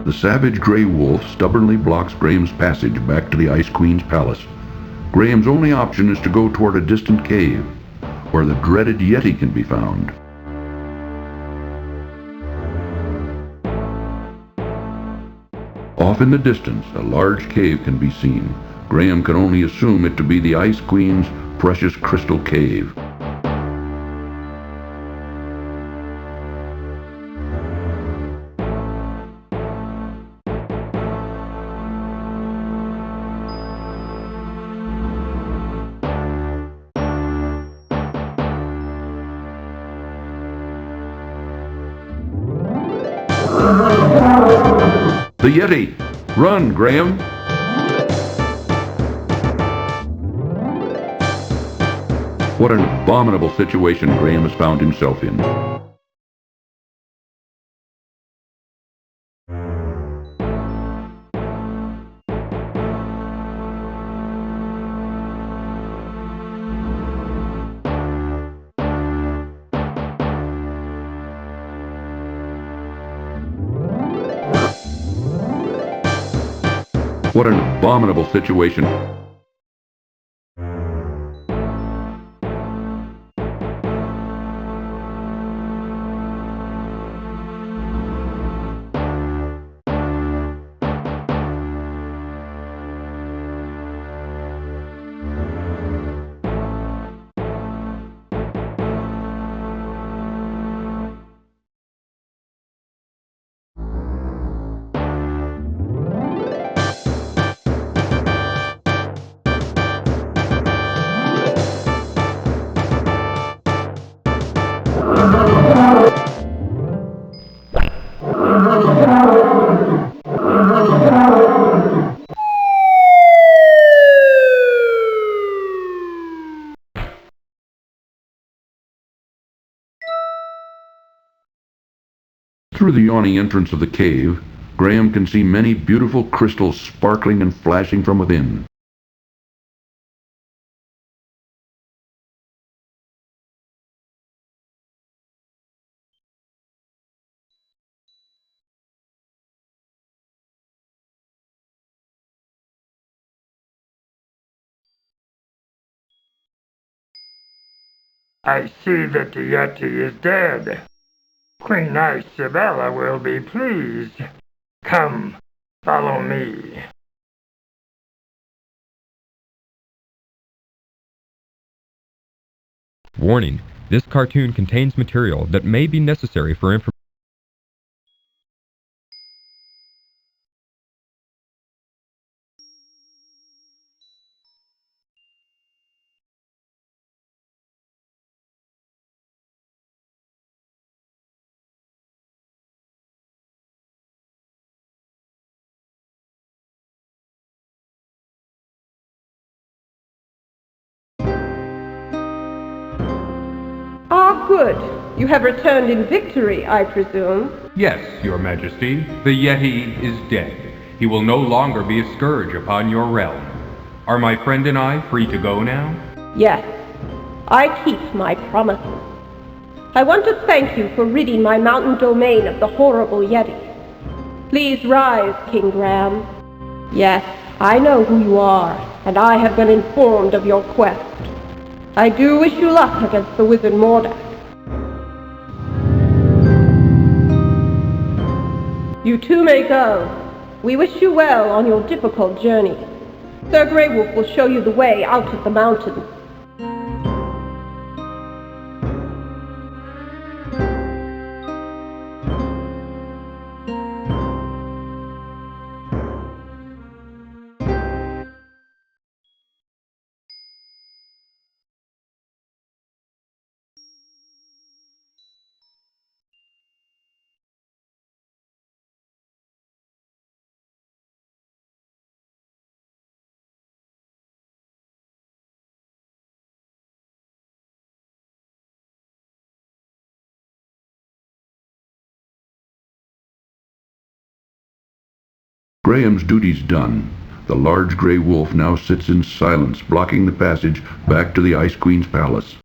The savage gray wolf stubbornly blocks Graham's passage back to the Ice Queen's palace. Graham's only option is to go toward a distant cave, where the dreaded Yeti can be found. Off in the distance, a large cave can be seen. Graham can only assume it to be the Ice Queen's precious crystal cave. The Yeti! Run, Graham! What an abominable situation Graham has found himself in. What an abominable situation. Through the yawning entrance of the cave, Graham can see many beautiful crystals sparkling and flashing from within. I see that the Yeti is dead. Queen Isabella will be pleased. Come, follow me. Warning: this cartoon contains material that may be necessary for information. Ah, good. You have returned in victory, I presume. Yes, Your Majesty. The Yeti is dead. He will no longer be a scourge upon your realm. Are my friend and I free to go now? Yes, I keep my promises. I want to thank you for ridding my mountain domain of the horrible Yeti. Please rise, King Graham. Yes, I know who you are, and I have been informed of your quest. I do wish you luck against the wizard Mordak. You two may go. We wish you well on your difficult journey. Sir Grey Wolf will show you the way out of the mountains. Graham's duty's done. The large gray wolf now sits in silence, blocking the passage back to the Ice Queen's palace.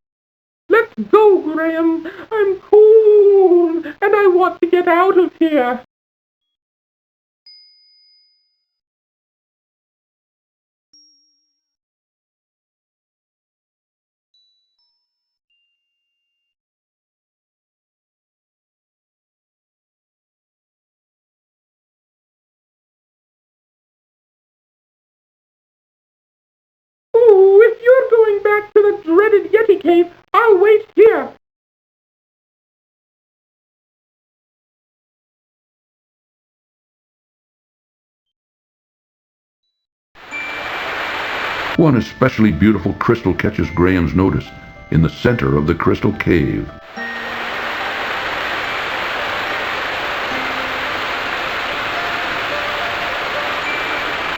Let's go, Graham. I'm cold, and I want to get out of here. dreaded Yeti cave. I'll wait here. One especially beautiful crystal catches Graham's notice in the center of the crystal cave.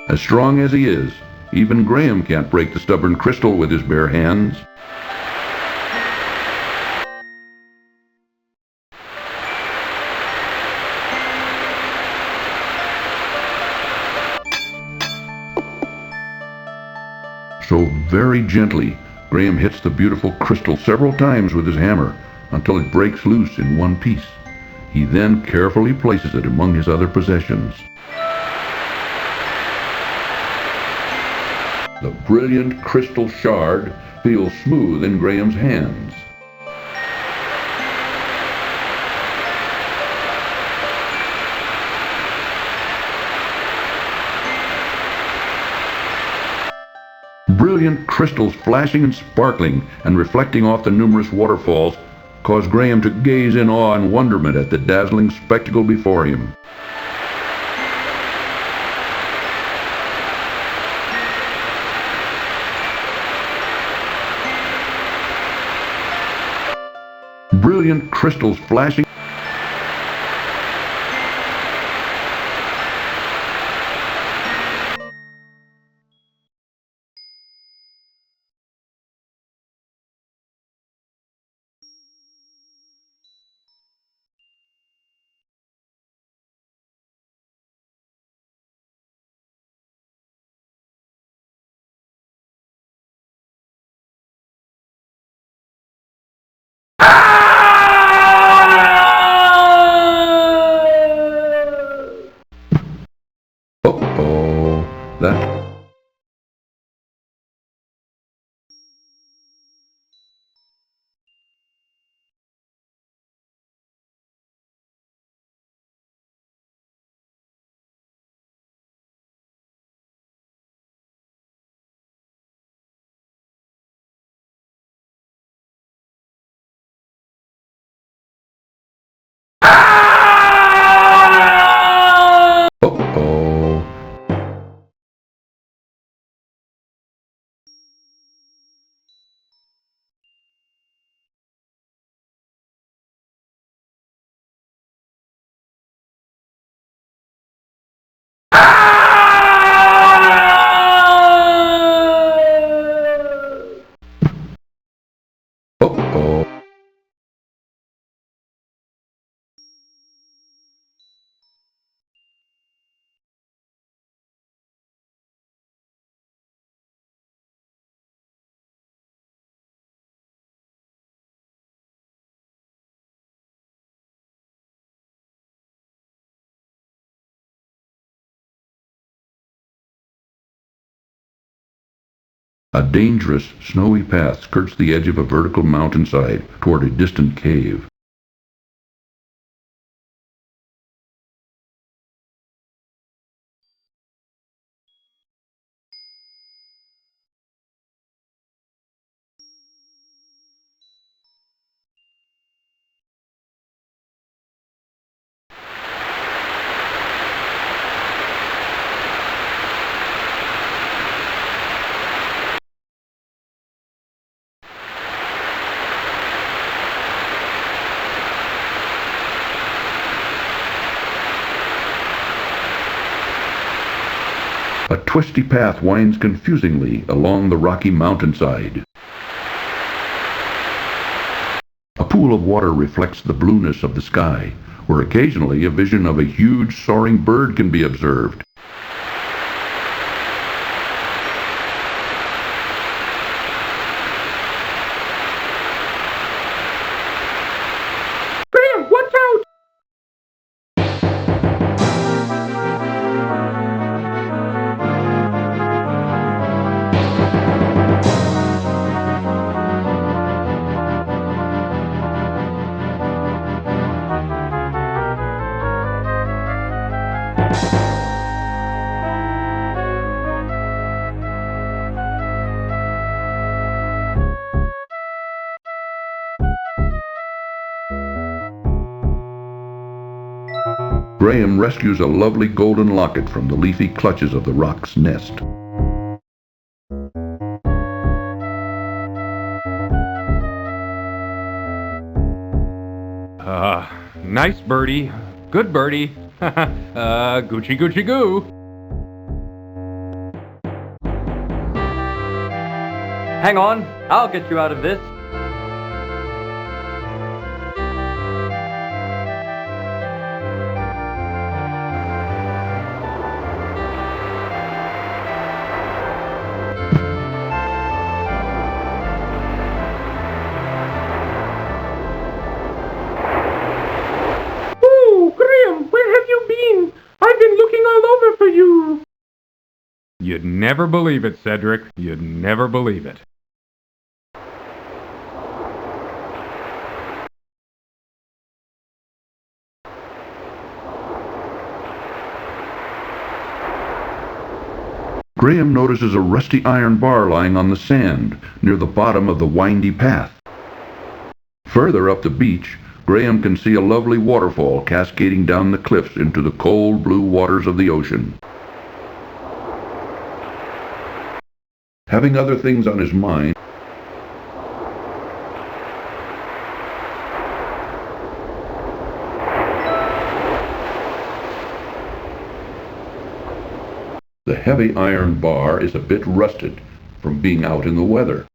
As strong as he is, even Graham can't break the stubborn crystal with his bare hands. So very gently, Graham hits the beautiful crystal several times with his hammer until it breaks loose in one piece. He then carefully places it among his other possessions. The brilliant crystal shard feels smooth in Graham's hands. Brilliant crystals flashing and sparkling and reflecting off the numerous waterfalls cause Graham to gaze in awe and wonderment at the dazzling spectacle before him. Brilliant crystals flashing. Uh-oh, that... Uh-oh. Uh-oh. A dangerous, snowy path skirts the edge of a vertical mountainside toward a distant cave. A twisty path winds confusingly along the rocky mountainside. A pool of water reflects the blueness of the sky, where occasionally a vision of a huge soaring bird can be observed. Graham, watch out! Graham rescues a lovely golden locket from the leafy clutches of the roc's nest. Nice birdie. Good birdie. Gucci Gucci Goo. Hang on, I'll get you out of this. Oh, Graham, where have you been? I've been looking all over for you. You'd never believe it, Cedric. You'd never believe it. Graham notices a rusty iron bar lying on the sand near the bottom of the windy path. Further up the beach, Graham can see a lovely waterfall cascading down the cliffs into the cold blue waters of the ocean. Having other things on his mind, the heavy iron bar is a bit rusted from being out in the weather.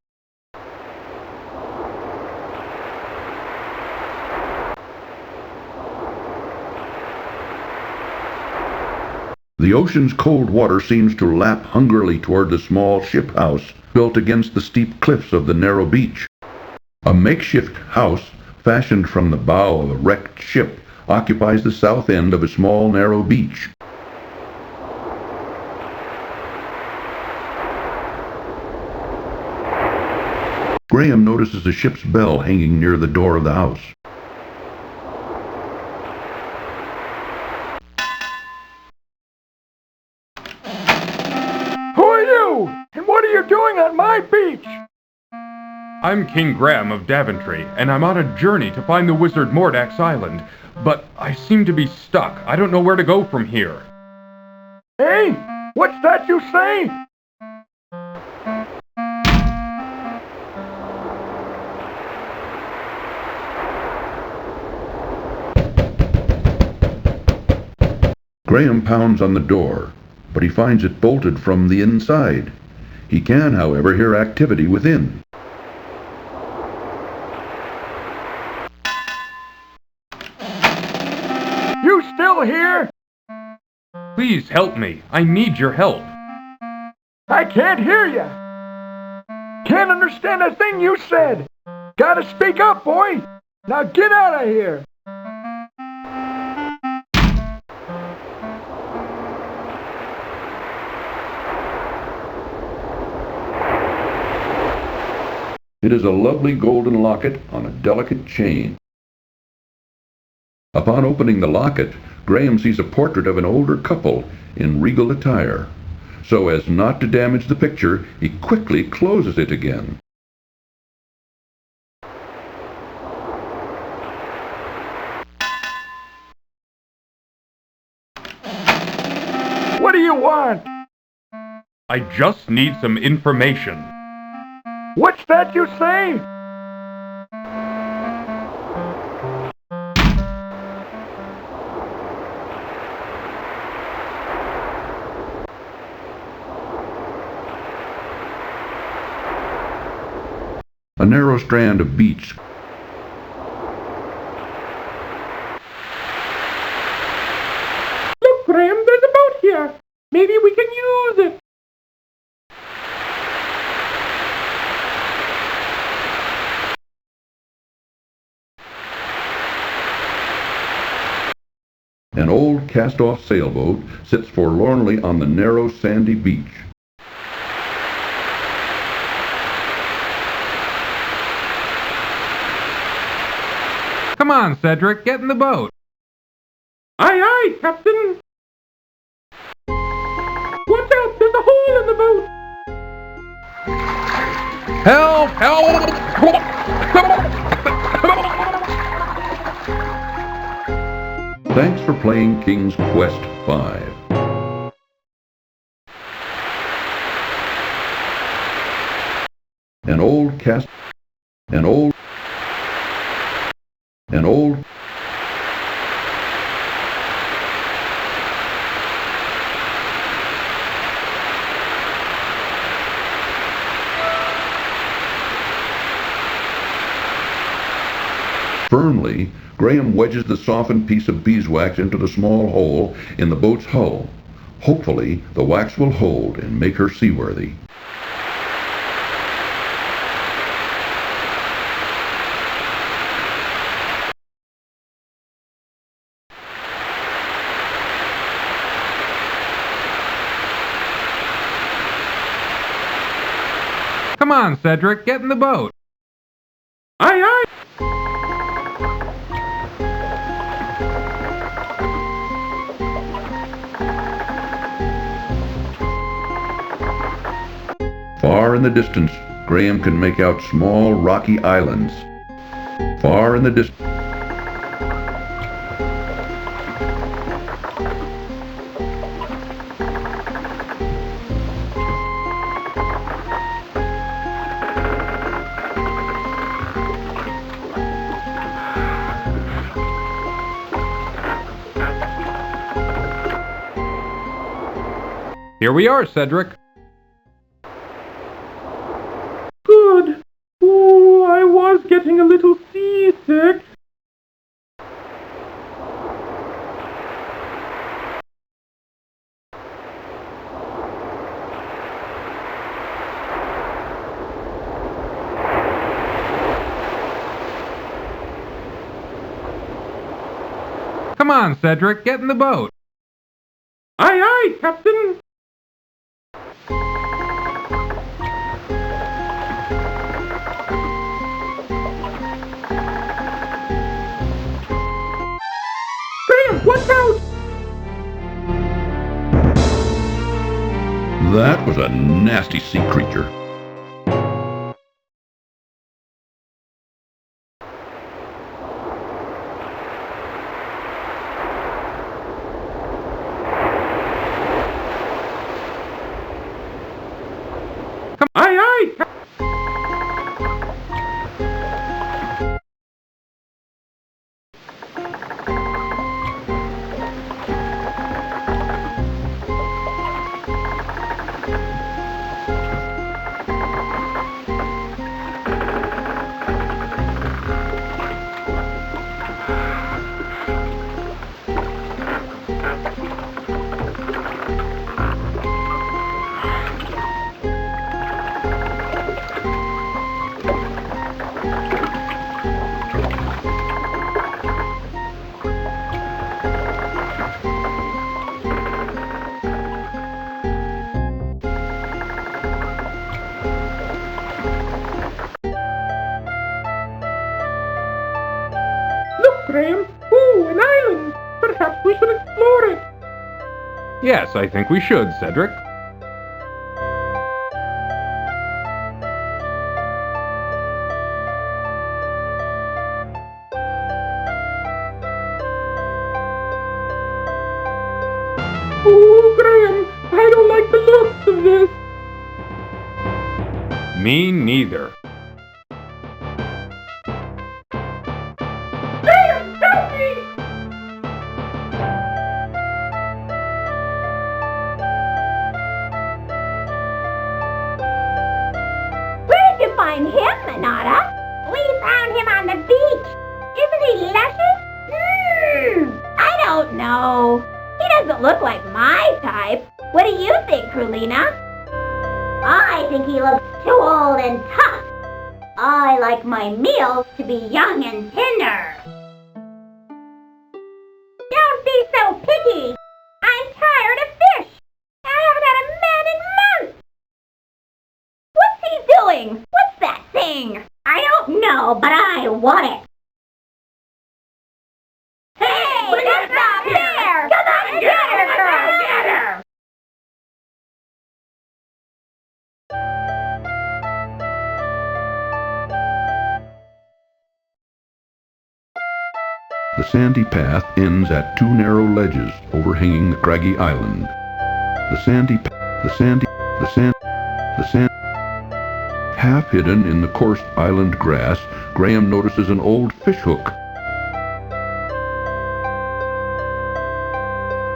The ocean's cold water seems to lap hungrily toward the small ship house built against the steep cliffs of the narrow beach. A makeshift house fashioned from the bow of a wrecked ship occupies the south end of a small narrow beach. Graham notices a ship's bell hanging near the door of the house. Who are you? And what are you doing on my beach? I'm King Graham of Daventry, and I'm on a journey to find the wizard Mordak's island. But I seem to be stuck. I don't know where to go from here. Hey, what's that you say? Graham pounds on the door, but he finds it bolted from the inside. He can, however, hear activity within. You still here? Please help me. I need your help. I can't hear you. Can't understand a thing you said. Gotta speak up, boy. Now get out of here. It is a lovely golden locket on a delicate chain. Upon opening the locket, Graham sees a portrait of an older couple in regal attire. So as not to damage the picture, he quickly closes it again. What do you want? I just need some information. What's that you say? A narrow strand of beach Look, Graham, there's a boat here. Maybe we can use it. An old cast-off sailboat sits forlornly on the narrow sandy beach. Come on, Cedric, get in the boat. Aye, aye, Captain. Watch out, there's a hole in the boat. Help! Help! Thanks for playing King's Quest 5. An old cast... An old... An old... Firmly, Graham wedges the softened piece of beeswax into the small hole in the boat's hull. Hopefully, the wax will hold and make her seaworthy. Come on, Cedric, get in the boat. Aye, aye. Far in the distance, Graham can make out small rocky islands. Far in the distance. Here we are, Cedric. Good. Oh, I was getting a little seasick. Come on, Cedric, get in the boat. Aye, aye, Captain. Graham, watch out! That was a nasty sea creature. Aye, aye. Look, Graham. Ooh, an island. Perhaps we should explore it. Yes, I think we should, Cedric. Ooh, Graham, I don't like the looks of this. Me neither. Graham, help me! Where did you find him, Manada? We found him on the beach. Isn't he luscious? I don't know. He doesn't look like my type. What do you think, Krulina? I think he looks too old and tough. I like my meals to be young and tender. Don't be so picky. I'm tired of fish. I haven't had a man in months. What's he doing? What's that thing? I don't know, but I want it. Hey, what's up here? Come on and get her, girl. Get her. The sandy path ends at two narrow ledges overhanging the craggy island. Half hidden in the coarse island grass, Graham notices an old fishhook.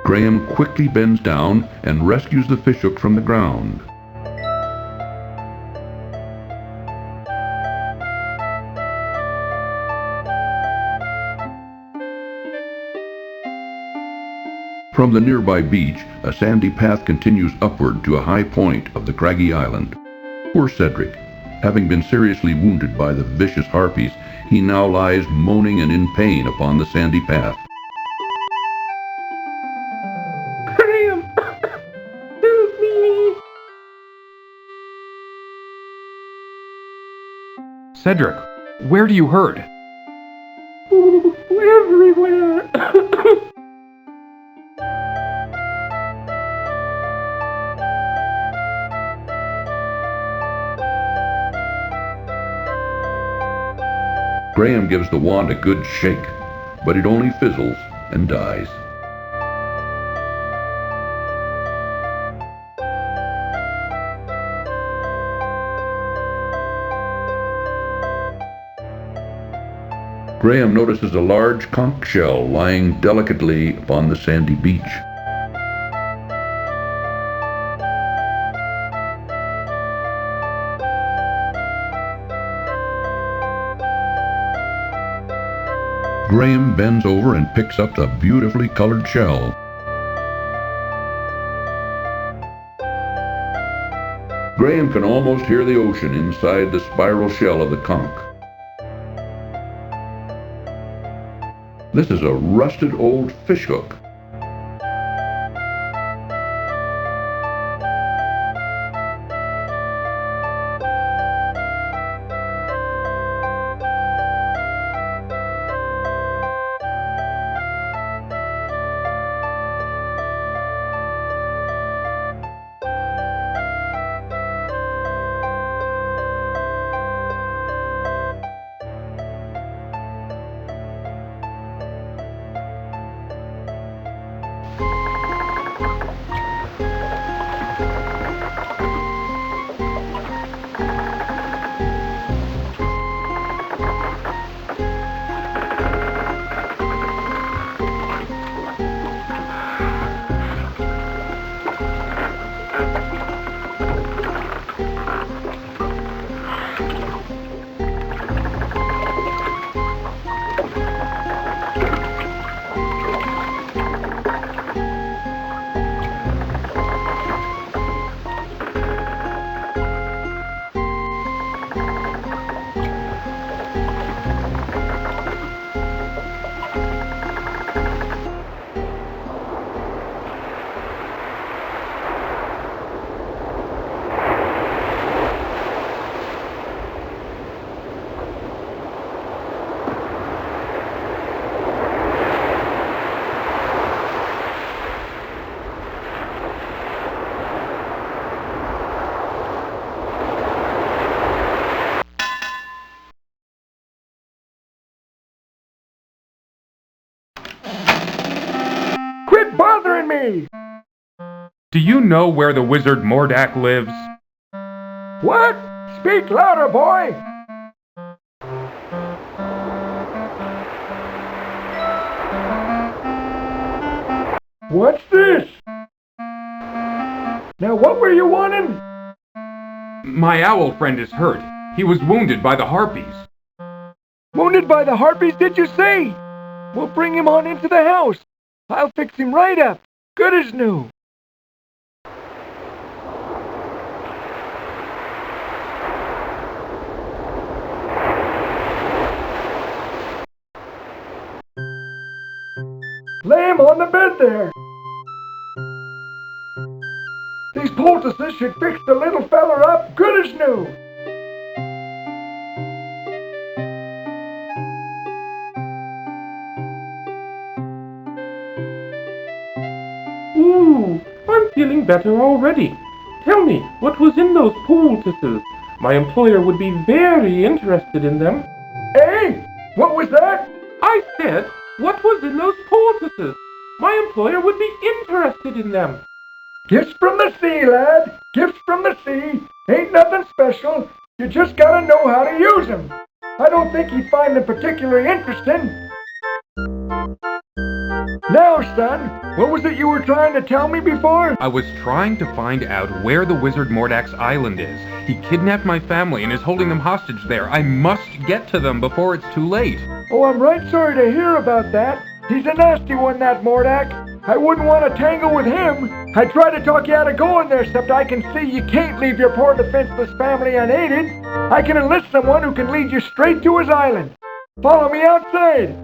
Graham quickly bends down and rescues the fishhook from the ground. From the nearby beach, a sandy path continues upward to a high point of the craggy island. Poor Cedric. Having been seriously wounded by the vicious harpies, he now lies moaning and in pain upon the sandy path. Graham! Help me! Cedric, where do you hurt? Oh, everywhere! Graham gives the wand a good shake, but it only fizzles and dies. Graham notices a large conch shell lying delicately upon the sandy beach. Graham bends over and picks up the beautifully colored shell. Graham can almost hear the ocean inside the spiral shell of the conch. This is a rusted old fishhook. Quit bothering me! Do you know where the wizard Mordak lives? What? Speak louder, boy! What's this? Now what were you wanting? My owl friend is hurt. He was wounded by the harpies. Wounded by the harpies, did you say? We'll bring him on into the house. I'll fix him right up. Good as new. Lay him on the bed there. These poultices should fix the little feller up good as new. Ooh, I'm feeling better already. Tell me, what was in those poultices? My employer would be very interested in them. Hey, what was that? I said, What was in those poultices? My employer would be interested in them. Gifts from the sea, lad. Gifts from the sea. Ain't nothing special. You just gotta know how to use them. I don't think he'd find them particularly interesting. Now, son, what was it you were trying to tell me before? I was trying to find out where the Wizard Mordak's island is. He kidnapped my family and is holding them hostage there. I must get to them before it's too late. Oh, I'm right sorry to hear about that. He's a nasty one, that Mordak. I wouldn't want to tangle with him. I tried to talk you out of going there, except I can see you can't leave your poor defenseless family unaided. I can enlist someone who can lead you straight to his island. Follow me outside.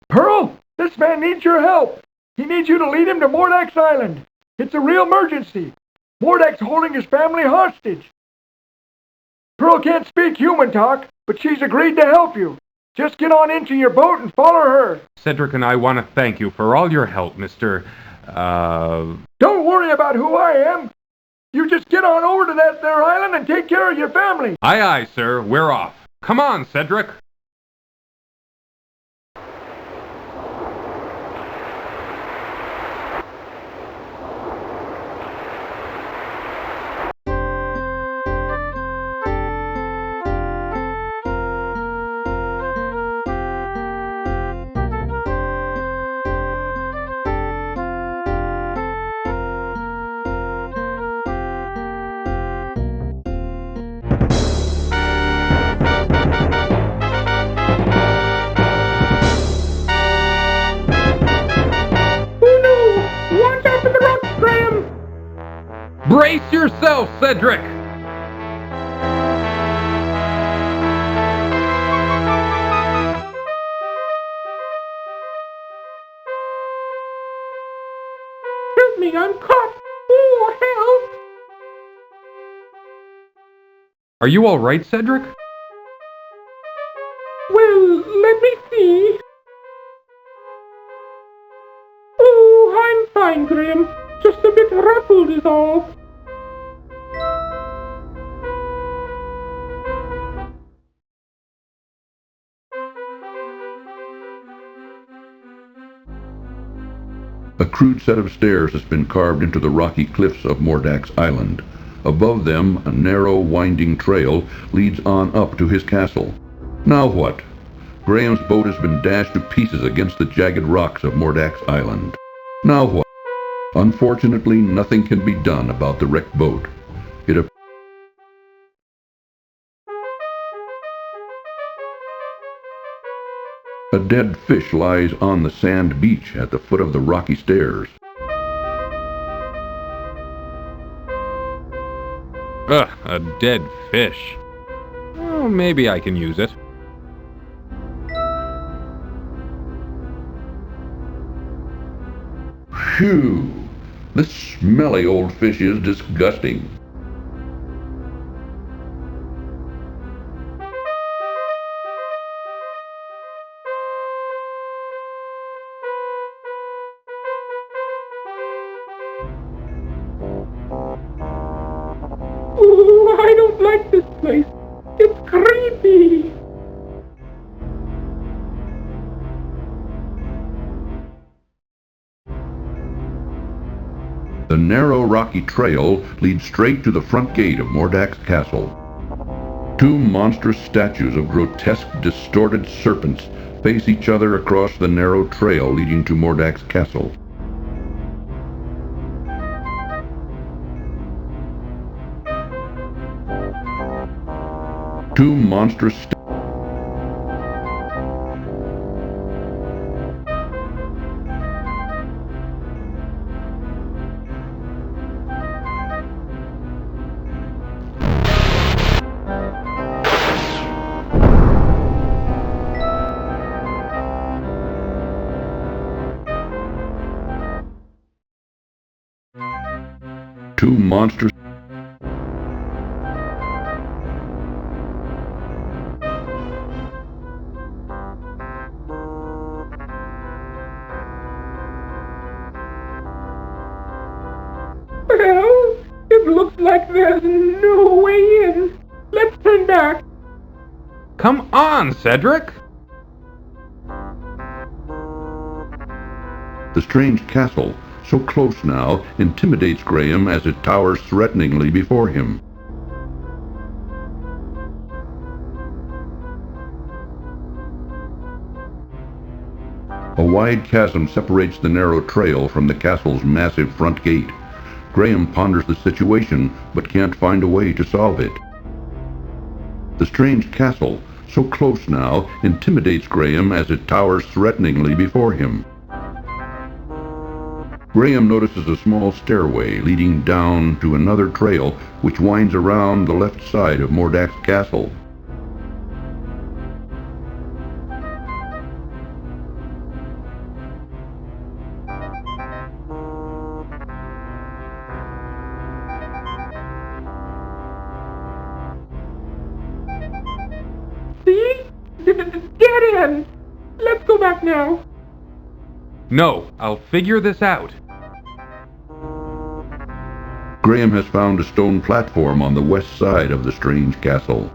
Pearl, this man needs your help. He needs you to lead him to Mordak's island. It's a real emergency. Mordak's holding his family hostage. Pearl can't speak human talk, but she's agreed to help you. Just get on into your boat and follow her. Cedric and I want to thank you for all your help, Mr. Don't worry about who I am. You just get on over to that there island and take care of your family. Aye, aye, sir. We're off. Come on, Cedric. Brace yourself, Cedric! Help me, I'm caught! Oh, help! Are you all right, Cedric? Well, let me see. Oh, I'm fine, Graham. Just a bit ruffled is all. A crude set of stairs has been carved into the rocky cliffs of Mordak's island. Above them, a narrow, winding trail leads on up to his castle. Now what? Graham's boat has been dashed to pieces against the jagged rocks of Mordak's island. Now what? Unfortunately, nothing can be done about the wrecked boat. A dead fish lies on the sand beach at the foot of the rocky stairs. Ugh, a dead fish. Oh, maybe I can use it. Phew! This smelly old fish is disgusting. Oh, I don't like this place. It's creepy. The narrow rocky trail leads straight to the front gate of Mordak's castle. Two monstrous statues of grotesque, distorted serpents face each other across the narrow trail leading to Mordak's castle. Two monstrous Two monsters. like there's no way in. Let's turn back. Come on, Cedric! The strange castle, so close now, intimidates Graham as it towers threateningly before him. A wide chasm separates the narrow trail from the castle's massive front gate. Graham ponders the situation, but can't find a way to solve it. The strange castle, so close now, intimidates Graham as it towers threateningly before him. Graham notices a small stairway leading down to another trail which winds around the left side of Mordak's castle. See? Get in! Let's go back now. No, I'll figure this out. Graham has found a stone platform on the west side of the strange castle.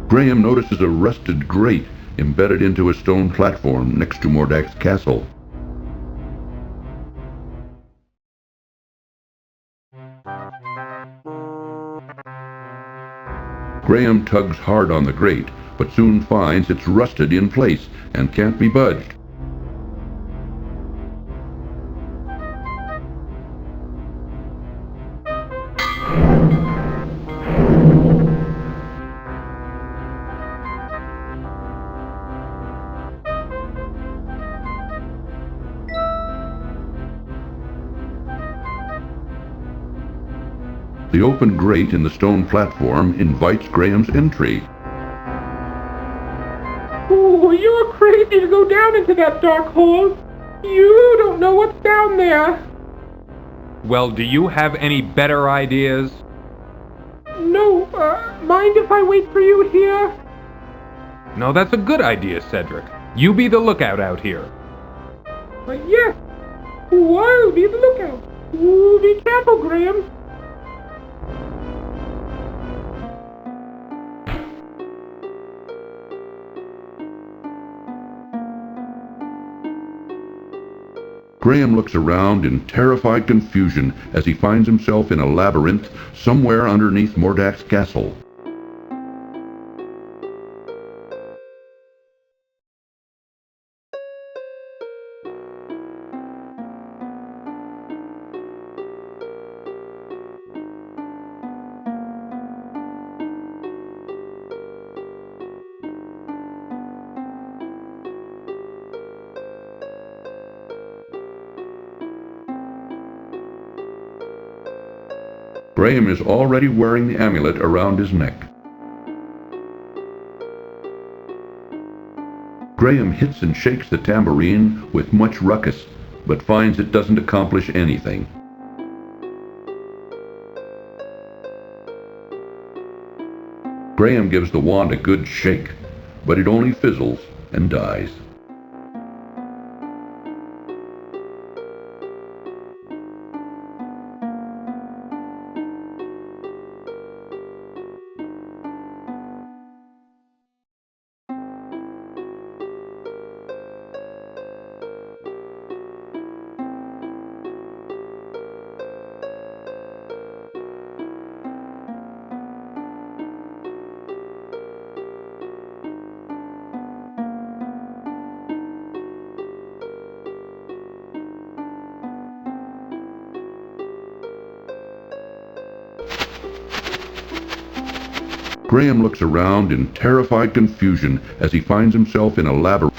Graham notices a rusted grate embedded into a stone platform next to Mordak's castle. Graham tugs hard on the grate, but soon finds it's rusted in place and can't be budged. The open grate in the stone platform invites Graham's entry. Oh, you're crazy to go down into that dark hole. You don't know what's down there. Well, do you have any better ideas? No, mind if I wait for you here? No, that's a good idea, Cedric. You be the lookout out here. Yes. I'll be the lookout. Ooh, be careful, Graham. Graham looks around in terrified confusion as he finds himself in a labyrinth somewhere underneath Mordak's castle. Graham is already wearing the amulet around his neck. Graham hits and shakes the tambourine with much ruckus, but finds it doesn't accomplish anything. Graham gives the wand a good shake, but it only fizzles and dies. Graham looks around in terrified confusion as he finds himself in a labyrinth.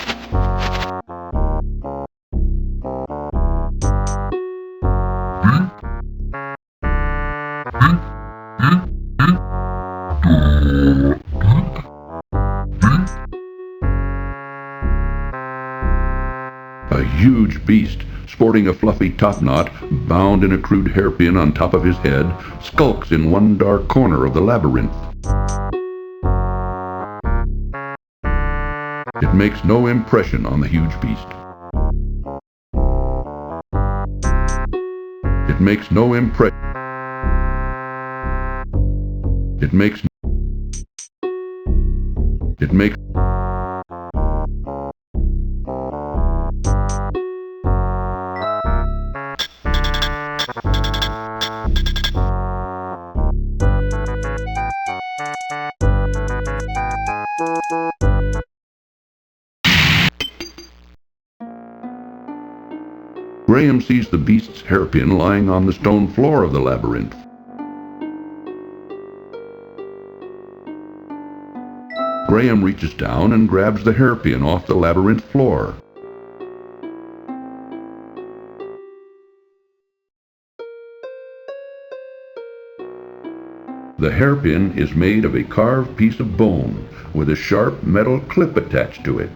A huge beast, sporting a fluffy topknot bound in a crude hairpin on top of his head, skulks in one dark corner of the labyrinth. It makes no impression on the huge beast. It makes no impression. It makes Graham sees the beast's hairpin lying on the stone floor of the labyrinth. Graham reaches down and grabs the hairpin off the labyrinth floor. The hairpin is made of a carved piece of bone with a sharp metal clip attached to it.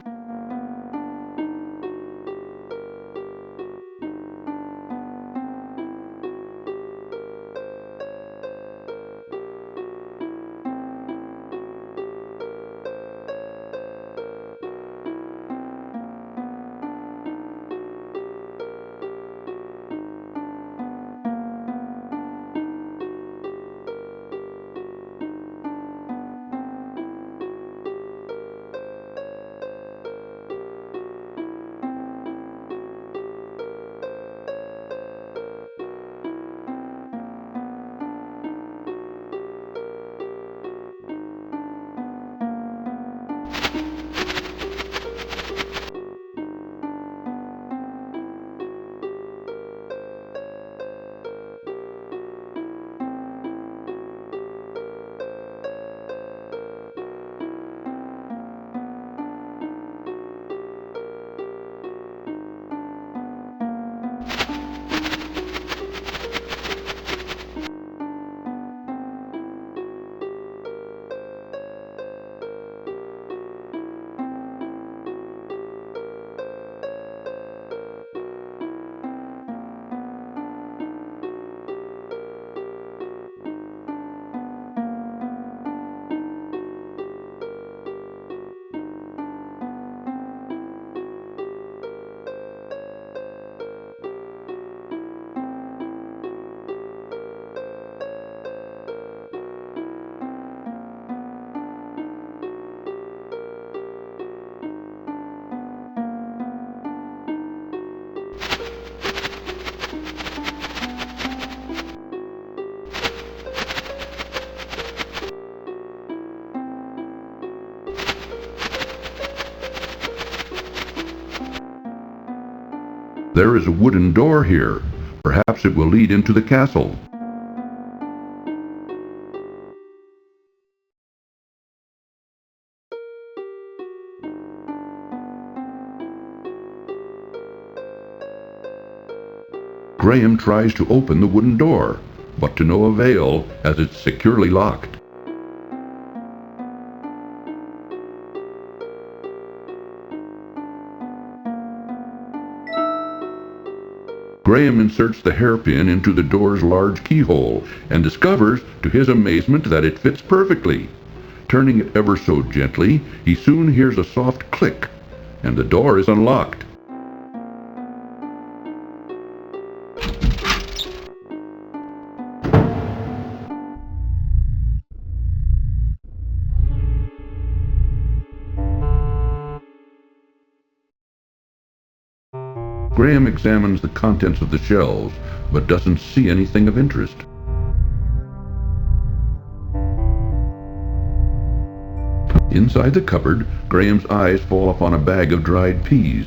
There is a wooden door here. Perhaps it will lead into the castle. Graham tries to open the wooden door, but to no avail as it's securely locked. Graham inserts the hairpin into the door's large keyhole and discovers, to his amazement, that it fits perfectly. Turning it ever so gently, he soon hears a soft click, and the door is unlocked. Graham examines the contents of the shelves, but doesn't see anything of interest. Inside the cupboard, Graham's eyes fall upon a bag of dried peas.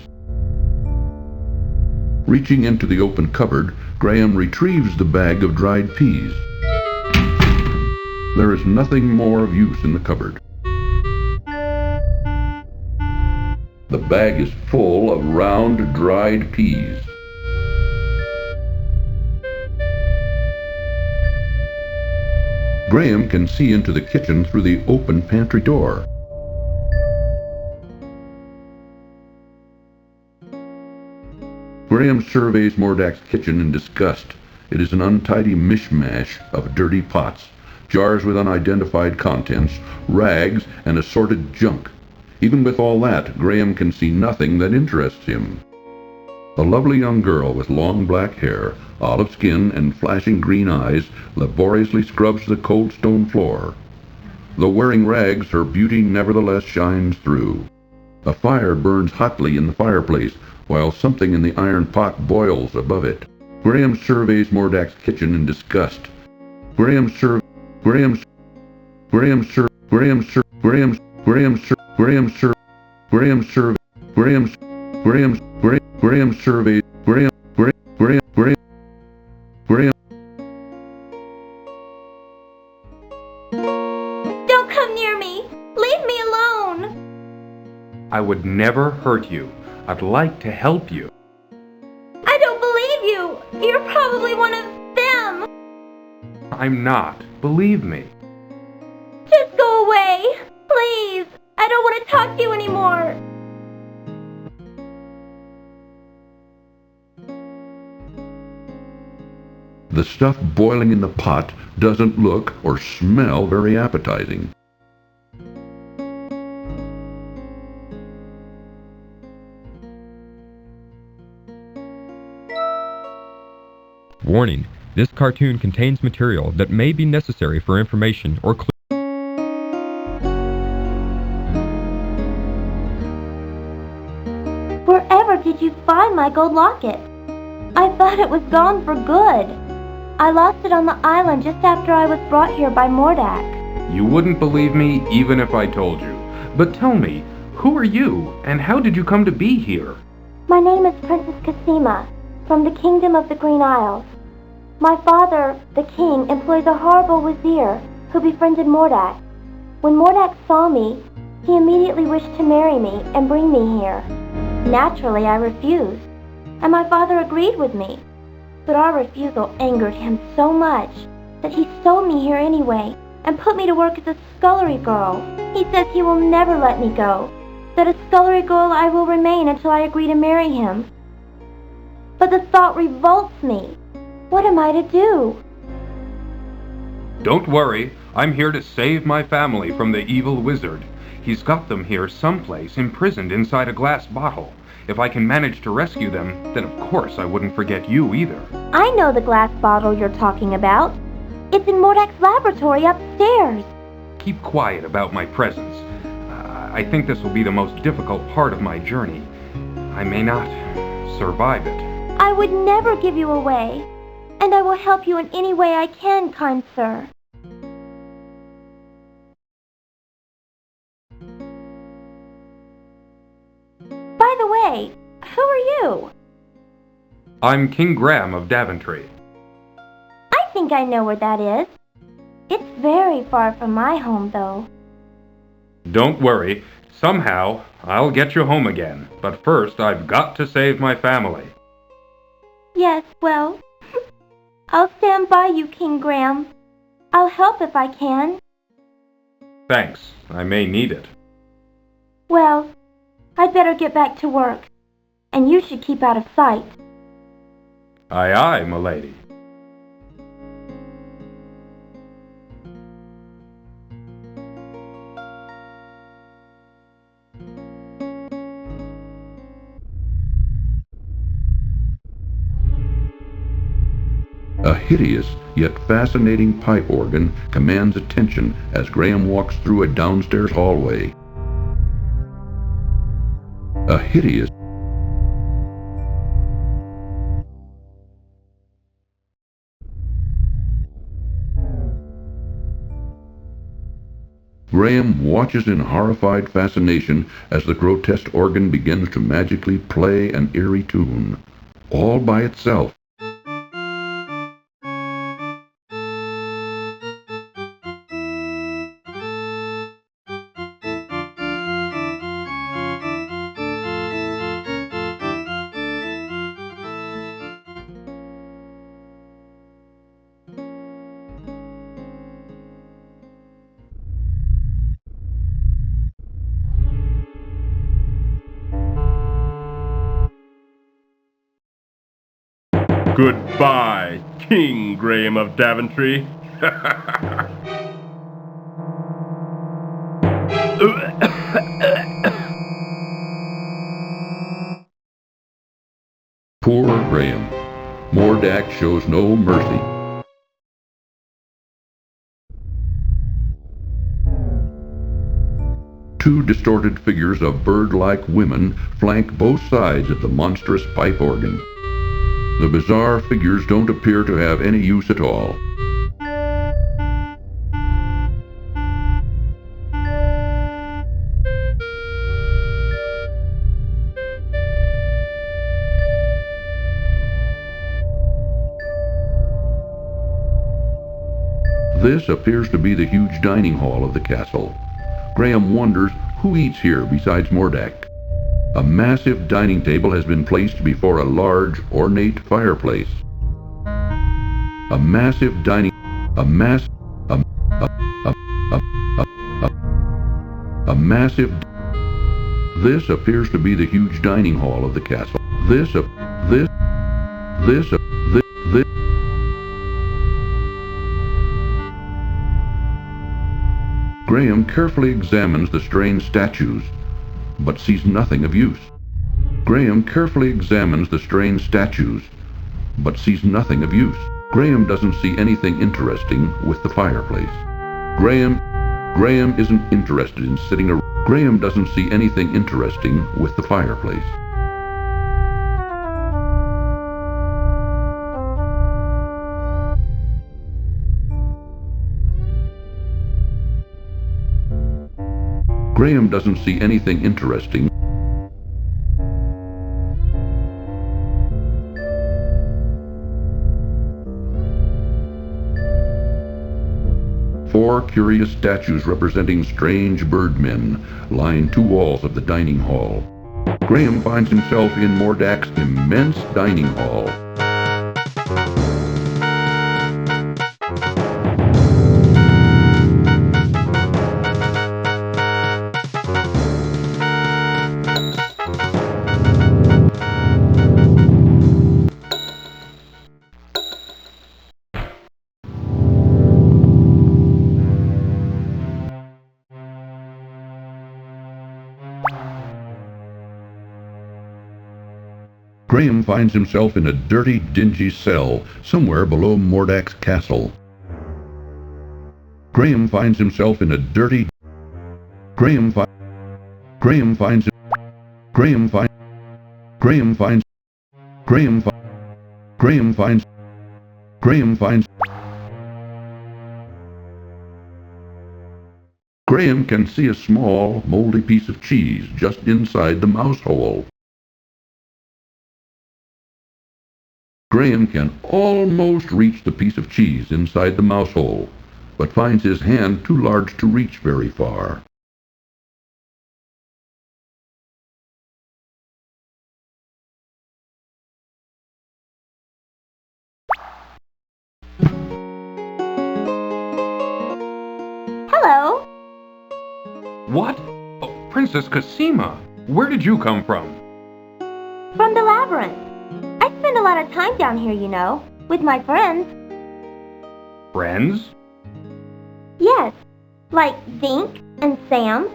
Reaching into the open cupboard, Graham retrieves the bag of dried peas. There is nothing more of use in the cupboard. The bag is full of round, dried peas. Graham can see into the kitchen through the open pantry door. Graham surveys Mordak's kitchen in disgust. It is an untidy mishmash of dirty pots, jars with unidentified contents, rags, and assorted junk. Even with all that, Graham can see nothing that interests him. A lovely young girl with long black hair, olive skin, and flashing green eyes laboriously scrubs the cold stone floor. Though wearing rags, her beauty nevertheless shines through. A fire burns hotly in the fireplace, while something in the iron pot boils above it. Graham surveys Mordak's kitchen in disgust. Graham sur Graham Graham sur Graham sur Graham Graham sur Graham sur Graham sur Graham Graham Graham surveys Graham Graham Graham Graham. Don't come near me! Leave me alone! I would never hurt you. I'd like to help you. I don't believe you! You're probably one of them! I'm not. Believe me. Just go away! Please! I don't want to talk to you anymore! The stuff boiling in the pot doesn't look or smell very appetizing. Warning: this cartoon contains material that may be necessary for information or clues. Wherever did you find my gold locket? I thought it was gone for good. I lost it on the island just after I was brought here by Mordak. You wouldn't believe me even if I told you. But tell me, who are you, and how did you come to be here? My name is Princess Cassima, from the Kingdom of the Green Isles. My father, the king, employs a horrible wazir who befriended Mordak. When Mordak saw me, he immediately wished to marry me and bring me here. Naturally, I refused, and my father agreed with me. But our refusal angered him so much that he sold me here anyway and put me to work as a scullery girl. He says he will never let me go, that a scullery girl I will remain until I agree to marry him. But the thought revolts me. What am I to do? Don't worry, I'm here to save my family from the evil wizard. He's got them here someplace, imprisoned inside a glass bottle. If I can manage to rescue them, then of course I wouldn't forget you either. I know the glass bottle you're talking about. It's in Mordak's laboratory upstairs. Keep quiet about my presence. I think this will be the most difficult part of my journey. I may not survive it. I would never give you away, and I will help you in any way I can, kind sir. By the way, who are you? I'm King Graham of Daventry. I think I know where that is. It's very far from my home, though. Don't worry. Somehow, I'll get you home again. But first, I've got to save my family. Yes, well, I'll stand by you, King Graham. I'll help if I can. Thanks. I may need it. Well, I'd better get back to work, and you should keep out of sight. Aye, aye, m'lady. A hideous yet fascinating pipe organ commands attention as Graham walks through a downstairs hallway. A hideous Graham watches in horrified fascination as the grotesque organ begins to magically play an eerie tune, all by itself. Goodbye, King Graham of Daventry. Poor Graham. Mordak shows no mercy. Two distorted figures of bird-like women flank both sides of the monstrous pipe organ. The bizarre figures don't appear to have any use at all. This appears to be the huge dining hall of the castle. Graham wonders who eats here besides Mordak. A massive dining table has been placed before a large, ornate fireplace. A massive dining... A mass... A... A... A... A... A... A... A massive... This appears to be the huge dining hall of the castle. This... Graham carefully examines the strange statues, but sees nothing of use. Graham carefully examines the strange statues, but sees nothing of use. Graham doesn't see anything interesting with the fireplace. Graham isn't interested in sitting around. Graham doesn't see anything interesting with the fireplace. Graham doesn't see anything interesting. Four curious statues representing strange birdmen line two walls of the dining hall. Graham finds himself in Mordak's immense dining hall. Graham finds himself in a dirty, dingy cell somewhere below Mordak's castle. Graham finds himself in a dirty... Graham finds... Graham finds... Graham finds... Graham finds... Graham finds... Graham finds... Graham finds... Graham can see a small, moldy piece of cheese just inside the mouse hole. Graham can almost reach the piece of cheese inside the mouse hole, but finds his hand too large to reach very far. Hello. What? Oh, Princess Cosima, where did you come from? From the labyrinth. I spend a lot of time down here, you know, with my friends. Friends? Yes, like Zink and Sam.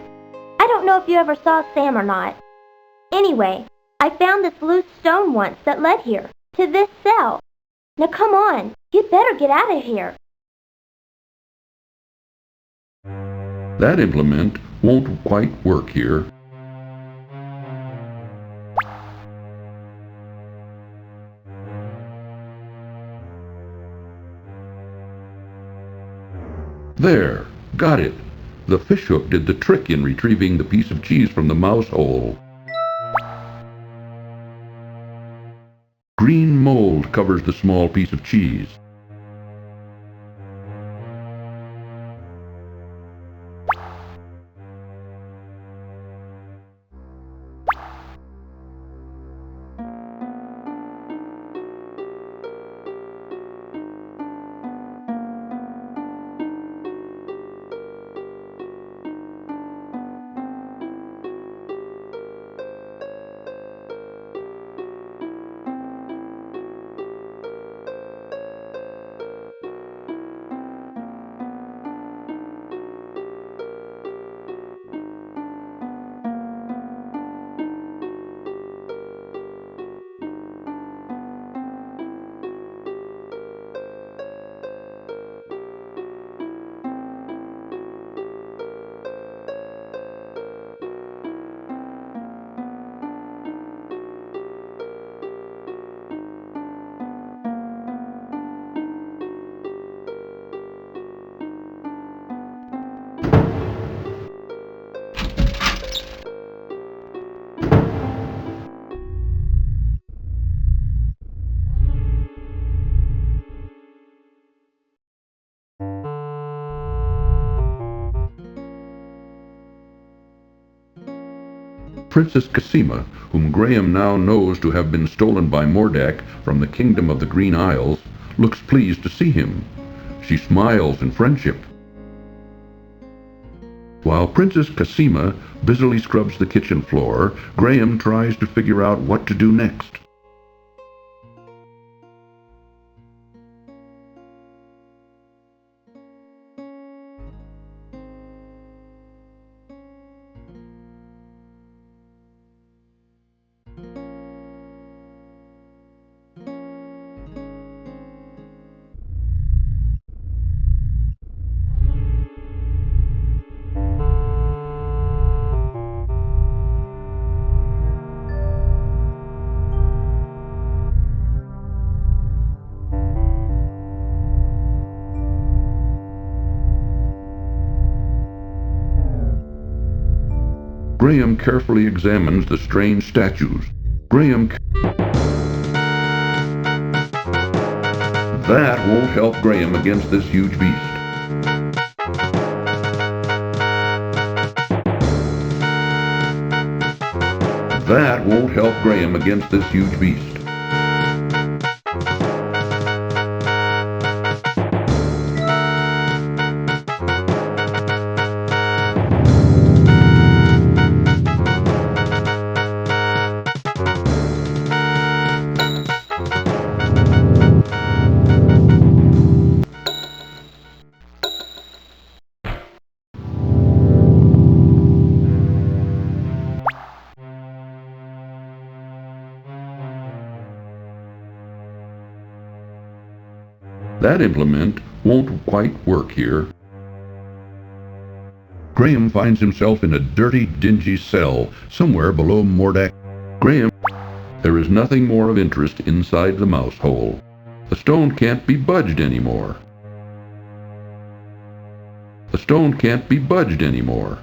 I don't know if you ever saw Sam or not. Anyway, I found this loose stone once that led here, to this cell. Now come on, you'd better get out of here. That implement won't quite work here. There, got it. The fishhook did the trick in retrieving the piece of cheese from the mouse hole. Green mold covers the small piece of cheese. Princess Cassima, whom Graham now knows to have been stolen by Mordak from the kingdom of the Green Isles, looks pleased to see him. She smiles in friendship. While Princess Cassima busily scrubs the kitchen floor, Graham tries to figure out what to do next. Graham carefully examines the strange statues. That won't help Graham against this huge beast. That won't help Graham against this huge beast. That implement won't quite work here. Graham finds himself in a dirty, dingy cell somewhere below Mordak. There is nothing more of interest inside the mouse hole. The stone can't be budged anymore. The stone can't be budged anymore.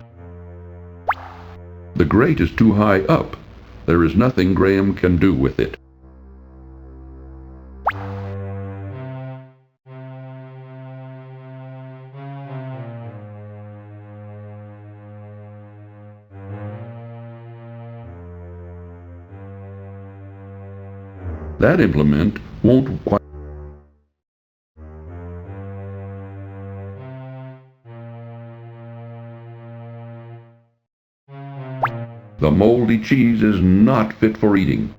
The grate is too high up. There is nothing Graham can do with it. That implement won't quite. The moldy cheese is not fit for eating.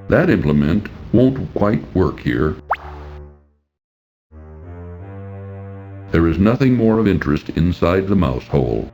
That implement won't quite work here. There is nothing more of interest inside the mouse hole.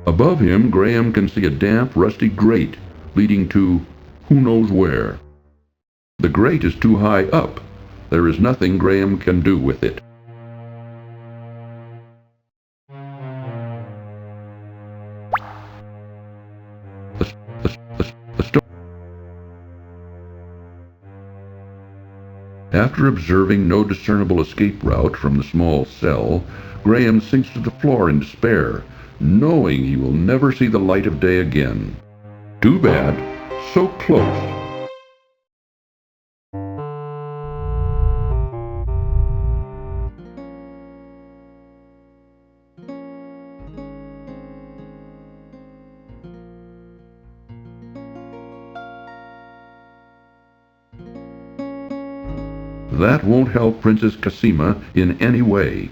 Above him, Graham can see a damp, rusty grate leading to who knows where. The grate is too high up. There is nothing Graham can do with it. After observing no discernible escape route from the small cell, Graham sinks to the floor in despair, knowing he will never see the light of day again. Too bad. So close. That won't help Princess Cassima in any way.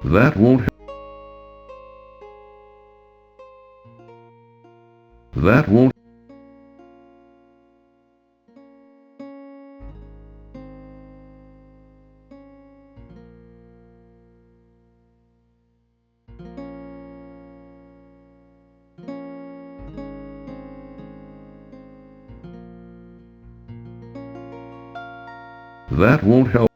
That won't help. That won't. That won't help.